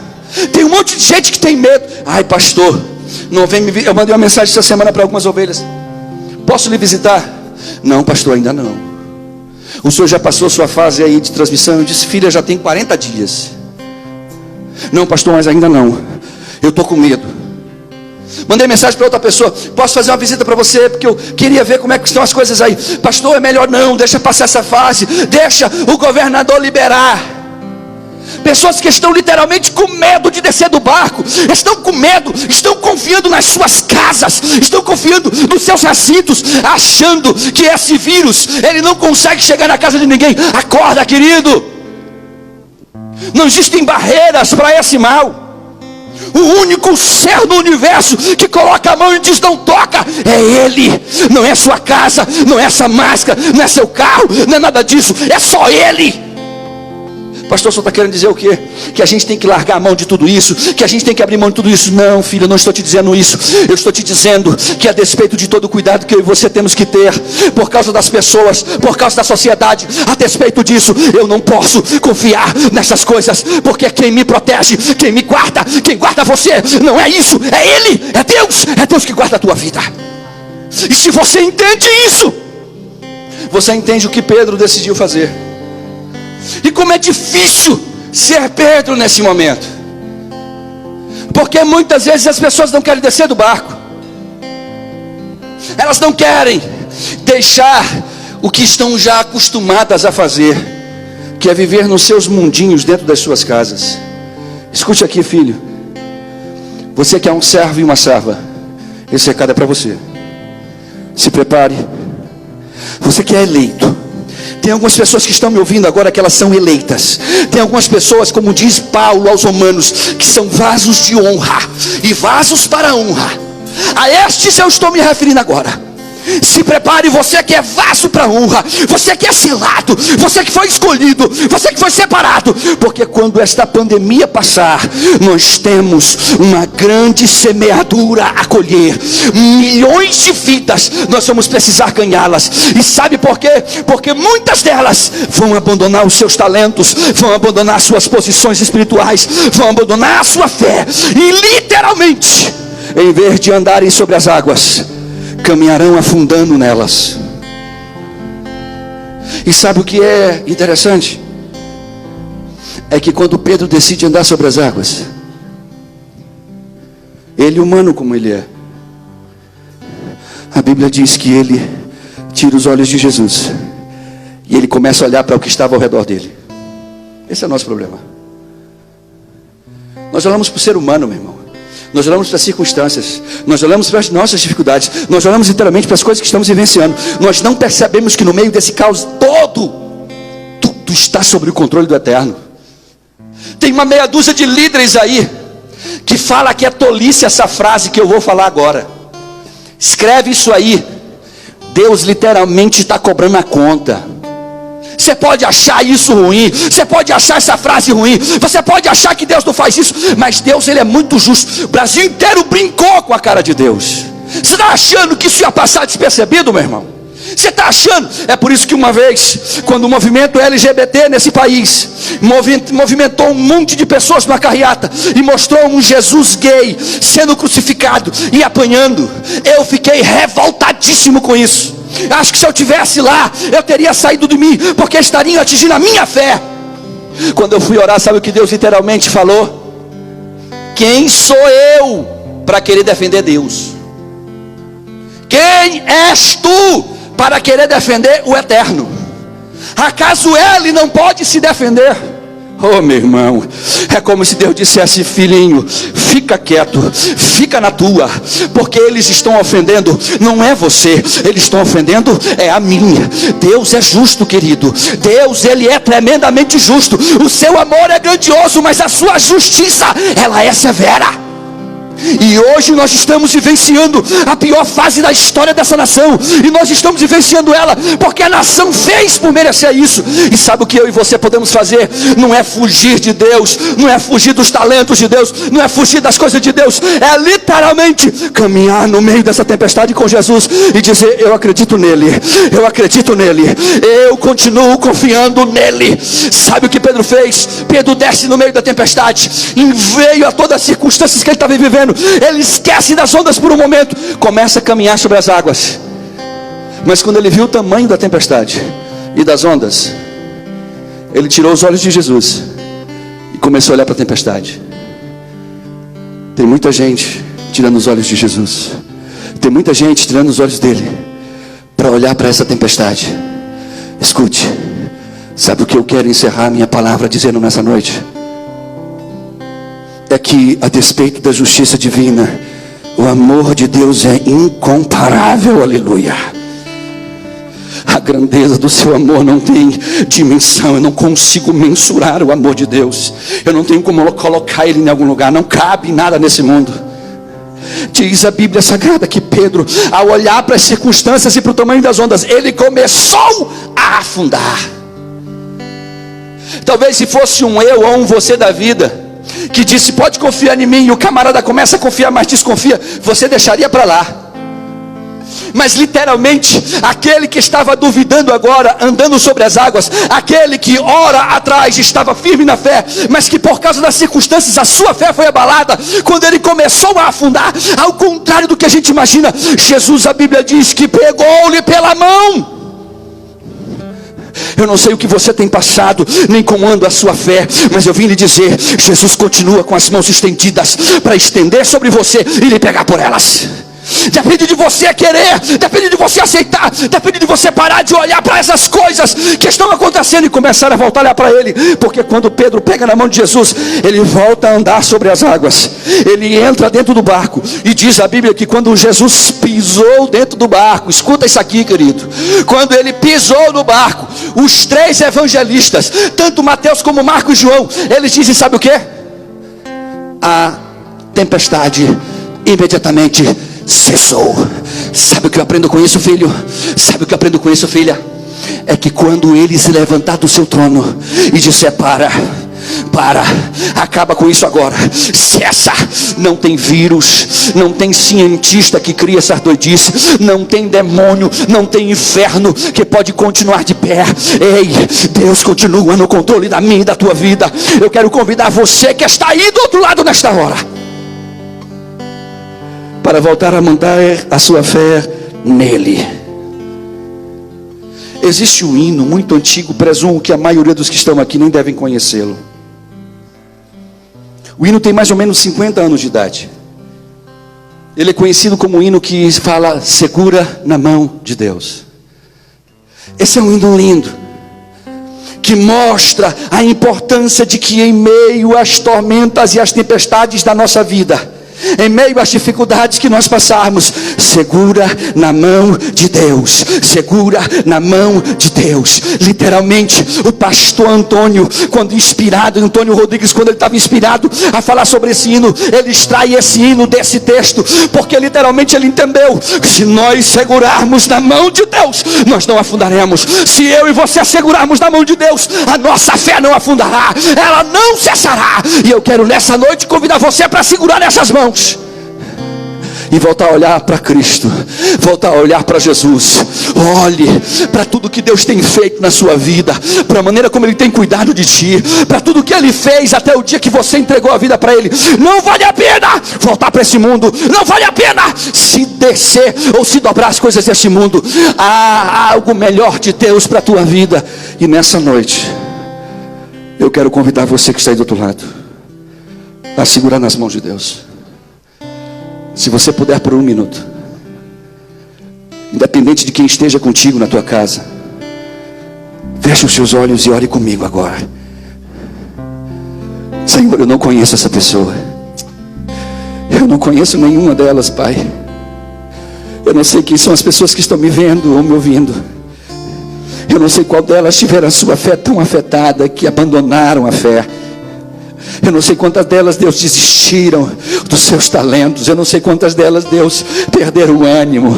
Tem um monte de gente que tem medo. Ai, pastor, não vem me... Eu mandei uma mensagem essa semana para algumas ovelhas: posso lhe visitar? Não, pastor, ainda não. O senhor já passou sua fase aí de transmissão? Eu disse: filha, já tem 40 dias. Não, pastor, mas ainda não. Eu estou com medo. Mandei mensagem para outra pessoa: posso fazer uma visita para você? Porque eu queria ver como é que estão as coisas aí. Pastor, é melhor não, deixa passar essa fase, deixa o governador liberar. Pessoas que estão literalmente com medo de descer do barco, estão com medo, estão confiando nas suas casas, estão confiando nos seus recintos, achando que esse vírus, ele não consegue chegar na casa de ninguém. Acorda, querido, não existem barreiras para esse mal. O único ser no universo que coloca a mão e diz: não toca, é Ele. Não é sua casa, não é essa máscara, não é seu carro, não é nada disso, é só Ele. Pastor, o senhor está querendo dizer o quê? Que a gente tem que largar a mão de tudo isso, que a gente tem que abrir mão de tudo isso? Não, filho, eu não estou te dizendo isso. Eu estou te dizendo que, a despeito de todo o cuidado que eu e você temos que ter, por causa das pessoas, por causa da sociedade, a despeito disso, eu não posso confiar nessas coisas, porque quem me protege, quem me guarda, quem guarda você, não é isso, é Ele, é Deus que guarda a tua vida. E se você entende isso, você entende o que Pedro decidiu fazer. E como é difícil ser Pedro nesse momento, porque muitas vezes as pessoas não querem descer do barco, elas não querem deixar o que estão já acostumadas a fazer, que é viver nos seus mundinhos dentro das suas casas. Escute aqui, filho, você que é um servo e uma serva, esse recado é para você. Se prepare. Você que é eleito. Tem algumas pessoas que estão me ouvindo agora que elas são eleitas. Tem algumas pessoas, como diz Paulo aos Romanos, que são vasos de honra e vasos para honra. A estes eu estou me referindo agora. Se prepare, você que é vaso para honra, você que é selado, você que foi escolhido, você que foi separado, porque quando esta pandemia passar, nós temos uma grande semeadura a colher. Milhões de vidas nós vamos precisar ganhá-las. E sabe por quê? Porque muitas delas vão abandonar os seus talentos, vão abandonar suas posições espirituais, vão abandonar a sua fé, e literalmente, em vez de andarem sobre as águas, caminharão afundando nelas. E sabe o que é interessante? É que quando Pedro decide andar sobre as águas, ele, humano como ele é, a Bíblia diz que ele tira os olhos de Jesus e ele começa a olhar para o que estava ao redor dele. Esse é o nosso problema. Nós olhamos para o ser humano, meu irmão. Nós olhamos para as circunstâncias, nós olhamos para as nossas dificuldades, nós olhamos literalmente para as coisas que estamos vivenciando. Nós não percebemos que no meio desse caos todo, tudo está sob o controle do Eterno. Tem uma meia dúzia de líderes aí que fala que é tolice essa frase que eu vou falar agora. Escreve isso aí. Deus literalmente está cobrando a conta. Você pode achar isso ruim, você pode achar essa frase ruim, você pode achar que Deus não faz isso, mas Deus, ele é muito justo. O Brasil inteiro brincou com a cara de Deus. Você está achando que isso ia passar despercebido, meu irmão? Você está achando? É por isso que uma vez, quando o movimento LGBT nesse país movimentou um monte de pessoas na carreata e mostrou um Jesus gay sendo crucificado e apanhando, eu fiquei revoltadíssimo com isso. Acho que se eu tivesse lá, eu teria saído de mim, porque estariam atingindo a minha fé. Quando eu fui orar, sabe o que Deus literalmente falou? Quem sou eu para querer defender Deus? Quem és tu para querer defender o eterno? Acaso ele não pode se defender? Oh, meu irmão, é como se Deus dissesse: filhinho, fica quieto, fica na tua, porque eles estão ofendendo, não é você, eles estão ofendendo é a minha. Deus é justo, querido. Deus, ele é tremendamente justo. O seu amor é grandioso, mas a sua justiça, ela é severa. E hoje nós estamos vivenciando a pior fase da história dessa nação. E nós estamos vivenciando ela porque a nação fez por merecer isso. E sabe o que eu e você podemos fazer? Não é fugir de Deus, não é fugir dos talentos de Deus, não é fugir das coisas de Deus. É literalmente caminhar no meio dessa tempestade com Jesus e dizer: eu acredito nele, eu acredito nele, eu continuo confiando nele. Sabe o que Pedro fez? Pedro desce no meio da tempestade, em meio a todas as circunstâncias que ele estava vivendo. Ele esquece das ondas por um momento, começa a caminhar sobre as águas. Mas quando ele viu o tamanho da tempestade e das ondas, ele tirou os olhos de Jesus e começou a olhar para a tempestade. Tem muita gente tirando os olhos de Jesus, tem muita gente tirando os olhos dele para olhar para essa tempestade. Escute, sabe o que eu quero encerrar minha palavra dizendo nessa noite? É que, a despeito da justiça divina, o amor de Deus é incomparável, aleluia. A grandeza do seu amor não tem dimensão. Eu não consigo mensurar o amor de Deus. Eu não tenho como colocar ele em algum lugar. Não cabe nada nesse mundo. Diz a Bíblia Sagrada que Pedro, ao olhar para as circunstâncias e para o tamanho das ondas, ele começou a afundar. Talvez se fosse um eu ou um você da vida que disse: pode confiar em mim, e o camarada começa a confiar, mas desconfia, você deixaria para lá. Mas literalmente, aquele que estava duvidando agora, andando sobre as águas, aquele que ora atrás estava firme na fé, mas que por causa das circunstâncias a sua fé foi abalada, quando ele começou a afundar, ao contrário do que a gente imagina, Jesus, a Bíblia diz que pegou-lhe pela mão. Eu não sei o que você tem passado, nem como anda a sua fé, mas eu vim lhe dizer: Jesus continua com as mãos estendidas para estender sobre você e lhe pegar por elas. Depende de você querer, depende de você aceitar, depende de você parar de olhar para essas coisas que estão acontecendo e começar a voltar a olhar para ele. Porque quando Pedro pega na mão de Jesus, ele volta a andar sobre as águas, ele entra dentro do barco. E diz a Bíblia que quando Jesus pisou dentro do barco, escuta isso aqui, querido, quando ele pisou no barco, os três evangelistas, tanto Mateus como Marcos e João, eles dizem: sabe o que? A tempestade imediatamente cessou. Sabe o que eu aprendo com isso, filho? Sabe o que eu aprendo com isso, filha? É que quando ele se levantar do seu trono e disser: para, acaba com isso agora, cessa. Não tem vírus, não tem cientista que cria essa doidice, não tem demônio, não tem inferno que pode continuar de pé. Ei, Deus continua no controle da minha e da tua vida. Eu quero convidar você que está aí do outro lado nesta hora, para voltar a manter a sua fé nele. Existe um hino muito antigo, presumo que a maioria dos que estão aqui nem devem conhecê-lo. O hino tem mais ou menos 50 anos de idade. Ele é conhecido como um hino que fala: segura na mão de Deus. Esse é um hino lindo, que mostra a importância de que em meio às tormentas e às tempestades da nossa vida, em meio às dificuldades que nós passarmos, segura na mão de Deus, segura na mão de Deus. Literalmente, o pastor Antônio, quando inspirado, Antônio Rodrigues, quando ele estava inspirado a falar sobre esse hino, ele extrai esse hino desse texto, porque literalmente ele entendeu que se nós segurarmos na mão de Deus, nós não afundaremos. Se eu e você segurarmos na mão de Deus, a nossa fé não afundará, ela não cessará. E eu quero nessa noite convidar você para segurar nessas mãos e voltar a olhar para Cristo, voltar a olhar para Jesus. Olhe para tudo que Deus tem feito na sua vida, para a maneira como Ele tem cuidado de ti, para tudo que Ele fez até o dia que você entregou a vida para Ele. Não vale a pena voltar para esse mundo, não vale a pena se descer ou se dobrar as coisas desse mundo. Há algo melhor de Deus para a tua vida. E nessa noite eu quero convidar você que está aí do outro lado a segurar nas mãos de Deus. Se você puder por um minuto, independente de quem esteja contigo na tua casa, feche os seus olhos e ore comigo agora. Senhor, eu não conheço essa pessoa, eu não conheço nenhuma delas, Pai. Eu não sei quem são as pessoas que estão me vendo ou me ouvindo. Eu não sei qual delas tiveram a sua fé tão afetada que abandonaram a fé. Eu não sei quantas delas, Deus, desistiram dos seus talentos. Eu não sei quantas delas, Deus, perderam o ânimo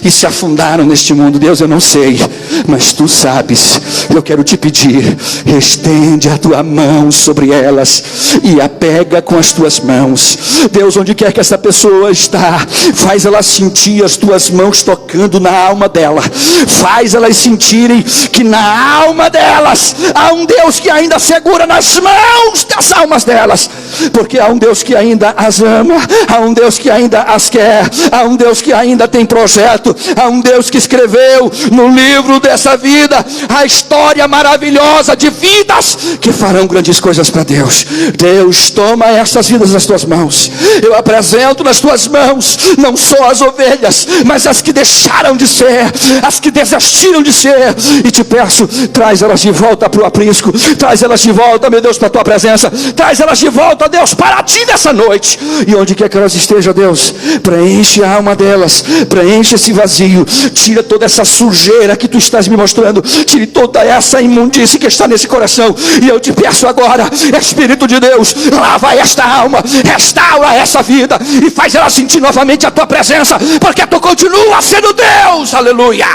e se afundaram neste mundo. Deus, eu não sei, mas Tu sabes. Eu quero te pedir, estende a Tua mão sobre elas e a pega com as Tuas mãos. Deus, onde quer que essa pessoa está, faz ela sentir as Tuas mãos tocando na alma dela. Faz elas sentirem que na alma delas há um Deus que ainda segura nas mãos das almas delas, porque há um Deus que ainda as ama, há um Deus que ainda as quer, há um Deus que ainda tem projeto, há um Deus que escreveu no livro dessa vida a história maravilhosa de vidas que farão grandes coisas para Deus. Deus, toma essas vidas nas Tuas mãos. Eu apresento nas Tuas mãos não só as ovelhas, mas as que deixaram de ser, as que desistiram de ser, e te peço, traz elas de volta para o aprisco, traz elas de volta, meu Deus, para a Tua presença, traz elas de volta, Deus, para Ti nessa noite. E onde quer que elas estejam, Deus, preenche a alma delas, preenche esse vazio, tira toda essa sujeira que Tu estás me mostrando, tire toda essa imundície que está nesse coração. E eu te peço agora, Espírito de Deus, lava esta alma, restaura essa vida e faz ela sentir novamente a Tua presença, porque Tu continua sendo Deus. Aleluia.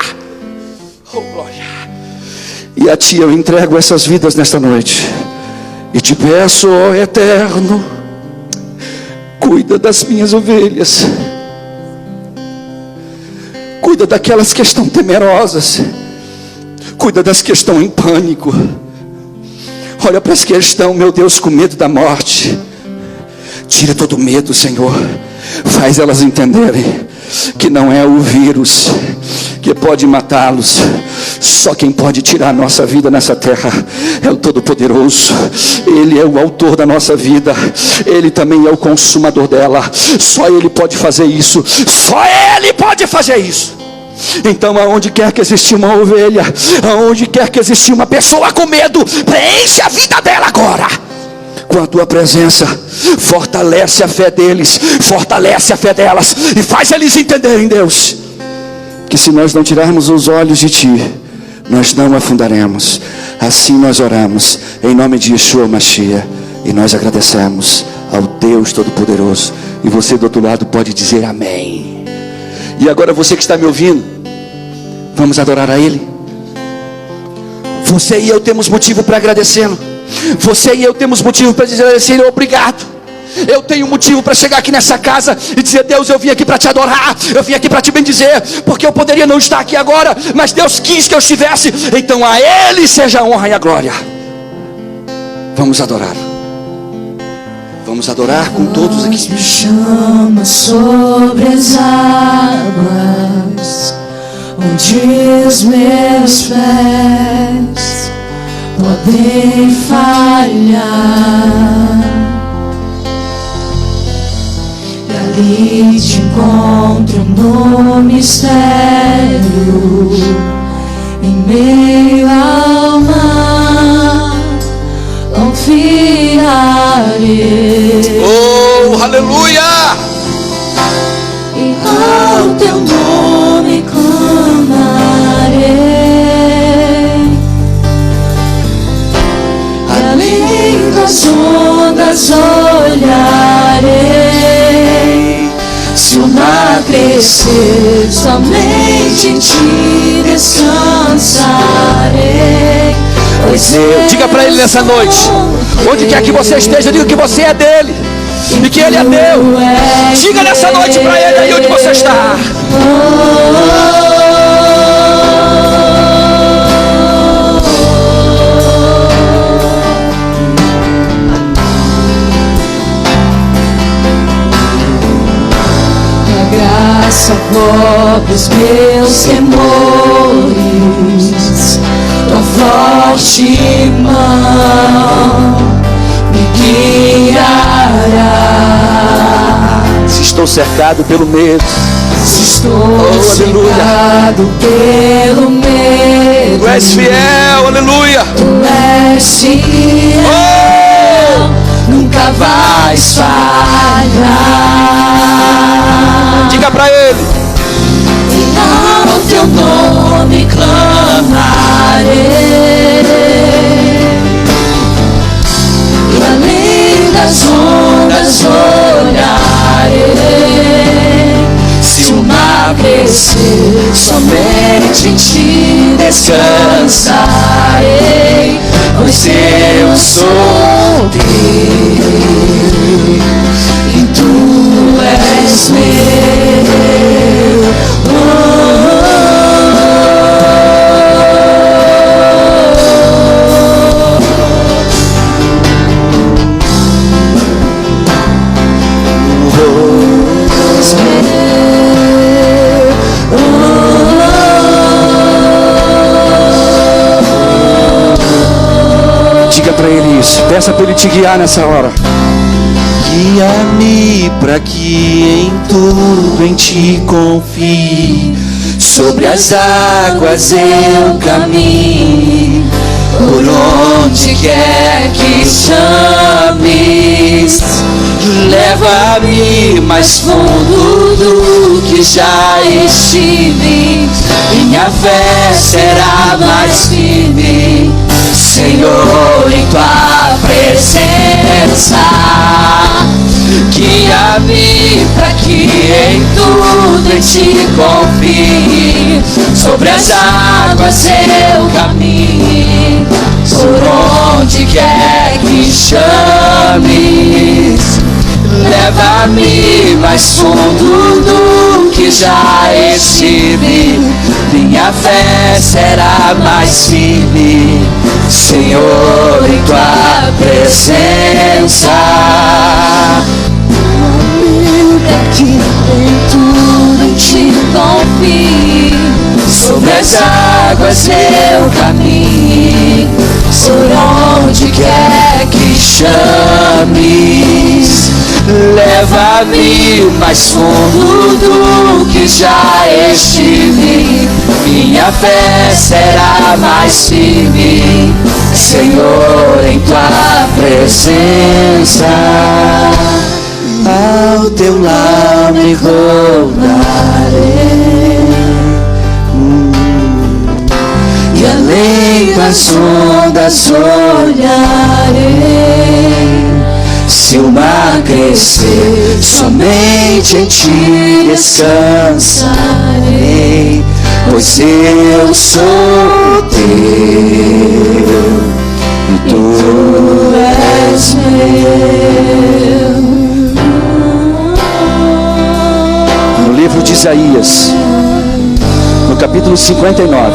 Oh, glória. E a Ti eu entrego essas vidas nesta noite e te peço, ó Eterno, cuida das minhas ovelhas, cuida daquelas que estão temerosas, cuida das que estão em pânico. Olha para as que estão, meu Deus, com medo da morte. Tira todo o medo, Senhor. Faz elas entenderem que não é o vírus que pode matá-los. Só quem pode tirar a nossa vida nessa terra é o Todo-Poderoso. Ele é o autor da nossa vida, Ele também é o consumador dela. Só Ele pode fazer isso, só Ele pode fazer isso. Então, aonde quer que existe uma ovelha, aonde quer que existe uma pessoa com medo, preenche a vida dela agora com a Tua presença. Fortalece a fé deles, fortalece a fé delas e faz eles entenderem, Deus, que se nós não tirarmos os olhos de Ti, nós não afundaremos. Assim nós oramos em nome de Yeshua Mashiach e nós agradecemos ao Deus Todo-Poderoso. E você do outro lado pode dizer amém. E agora você que está me ouvindo, vamos adorar a Ele. Você e eu temos motivo para agradecê-lo. Você e eu temos motivo para dizer a Ele obrigado. Eu tenho motivo para chegar aqui nessa casa e dizer: Deus, eu vim aqui para Te adorar, eu vim aqui para Te bendizer, porque eu poderia não estar aqui agora, mas Deus quis que eu estivesse. Então a Ele seja a honra e a glória. Vamos adorar. Vamos adorar com todos aqui. Me chama sobre as águas, onde os meus pés podem falhar, e ali te encontro no mistério, em meio ao mar. Confiarei. Oh, aleluia! E ao Teu nome clamarei, e além das ondas olharei. Se o mar crescer, somente em Ti descansarei. Diga para Ele nessa noite, onde quer que você esteja, diga que você é dele. e que Ele é Deus. Diga nessa noite para Ele aí onde você está. Graça cobre os meus temores, tua forte mão me guiará. Se estou cercado pelo medo, se estou cercado pelo medo, Tu és fiel, aleluia. Tu és fiel, nunca vais falhar. Diga para Ele. E ao teu nome clamarei, e além das ondas olharei. Se o mar crescer, somente em ti descansarei, pois eu sou teu e tu és meu. Diga para Ele isso. Peça para Ele te guiar nessa hora. Guia-me para que em tudo em ti confie. Sobre as águas eu caminho, por onde quer que chames. Leva-me mais fundo do que já estive. Minha fé será mais firme, Senhor, em tua presença. Guia-me para que em tudo em ti confie. Sobre as águas eu caminho, por onde quer que chames. Leva-me mais fundo do que já estive. Minha fé será mais firme, Senhor, em tua presença. Para que em tudo em ti confie. Sobre as águas eu caminho, por onde quer que chames. Leva-me mais fundo do que já estive. Minha fé será mais firme, Senhor, em tua presença. Ao teu lado me rodarei, e além das ondas olharei. Se o mar crescer, somente em ti descansarei, pois eu sou teu e tu és meu. No livro de Isaías, no capítulo 59,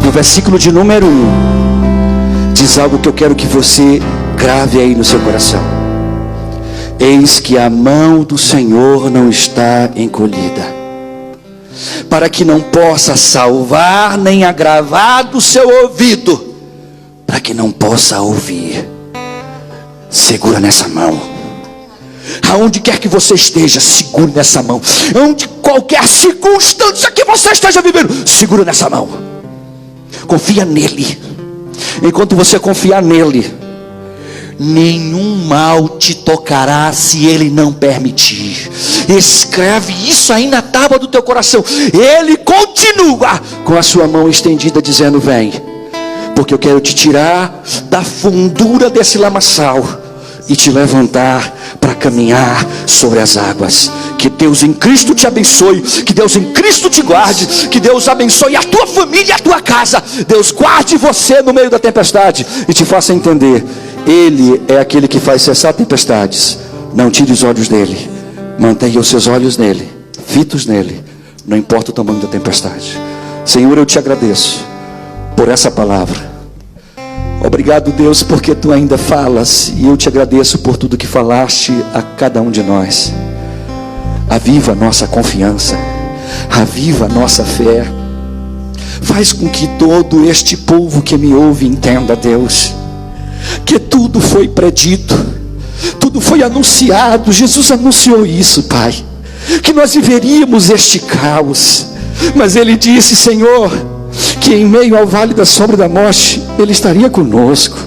no versículo de número 1, diz algo que eu quero que você grave aí no seu coração. Eis que a mão do Senhor não está encolhida, para que não possa salvar, nem agravar do seu ouvido, para que não possa ouvir. Segura nessa mão. Aonde quer que você esteja, segure nessa mão. Onde qualquer circunstância que você esteja vivendo, segura nessa mão. Confia nele. Enquanto você confiar nele, nenhum mal te tocará se ele não permitir. Escreve isso aí na tábua do teu coração. Ele continua com a sua mão estendida, dizendo: vem, porque eu quero te tirar da fundura desse lamaçal e te levantar para caminhar sobre as águas. Que Deus em Cristo te abençoe, que Deus em Cristo te guarde, que Deus abençoe a tua família e a tua casa. Deus guarde você no meio da tempestade e te faça entender: Ele é aquele que faz cessar tempestades Não tire os olhos dele. Mantenha os seus olhos nele, fitos nele, não importa o tamanho da tempestade. Senhor, eu te agradeço por essa palavra. Obrigado, Deus, porque tu ainda falas, e eu te agradeço por tudo que falaste a cada um de nós. Aviva a nossa confiança, aviva a nossa fé. Faz com que todo este povo que me ouve entenda, Deus, que tudo foi predito, tudo foi anunciado. Jesus anunciou isso, Pai, que nós viveríamos este caos, mas Ele disse, Senhor, que em meio ao vale da sombra da morte Ele estaria conosco.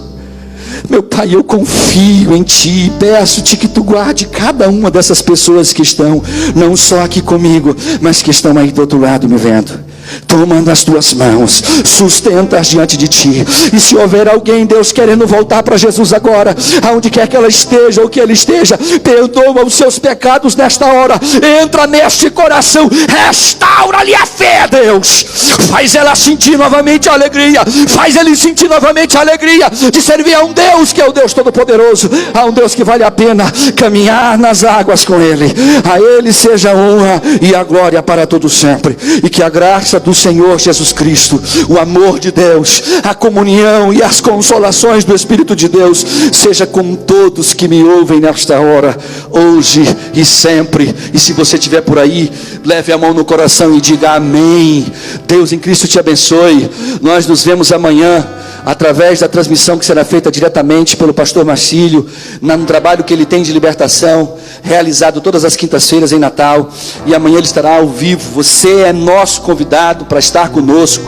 Meu Pai, eu confio em Ti, peço-te que Tu guarde cada uma dessas pessoas que estão, não só aqui comigo, mas que estão aí do outro lado me vendo. Toma nas tuas mãos, sustenta-as diante de ti. E se houver alguém, Deus, querendo voltar para Jesus agora, aonde quer que ela esteja ou que ele esteja, perdoa os seus pecados nesta hora. Entra neste coração, restaura-lhe a fé, Deus. Faz ela sentir novamente a alegria, faz ele sentir novamente a alegria de servir a um Deus que é o Deus Todo-Poderoso, a um Deus que vale a pena caminhar nas águas com Ele. A Ele seja a honra e a glória para todo sempre. E que a graça do Senhor Jesus Cristo, o amor de Deus, a comunhão e as consolações do Espírito de Deus seja com todos que me ouvem nesta hora, hoje e sempre. E se você estiver por aí, leve a mão no coração e diga amém. Deus em Cristo te abençoe. Nós nos vemos amanhã através da transmissão que será feita diretamente pelo pastor Marcílio, no trabalho que ele tem de libertação, realizado todas as quintas-feiras em Natal, e amanhã ele estará ao vivo. Você é nosso convidado para estar conosco.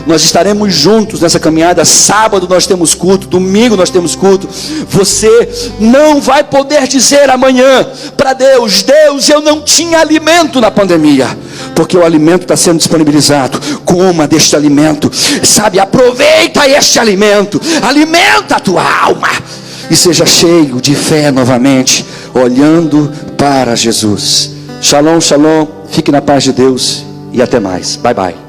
Nós estaremos juntos nessa caminhada. Sábado nós temos culto, domingo nós temos culto. Você não vai poder dizer amanhã para Deus, Deus, eu não tinha alimento na pandemia, porque o alimento está sendo disponibilizado. Coma deste alimento, sabe, aproveita este alimento, alimenta a tua alma e seja cheio de fé novamente, olhando para Jesus. Shalom, shalom, fique na paz de Deus e até mais. Bye, bye.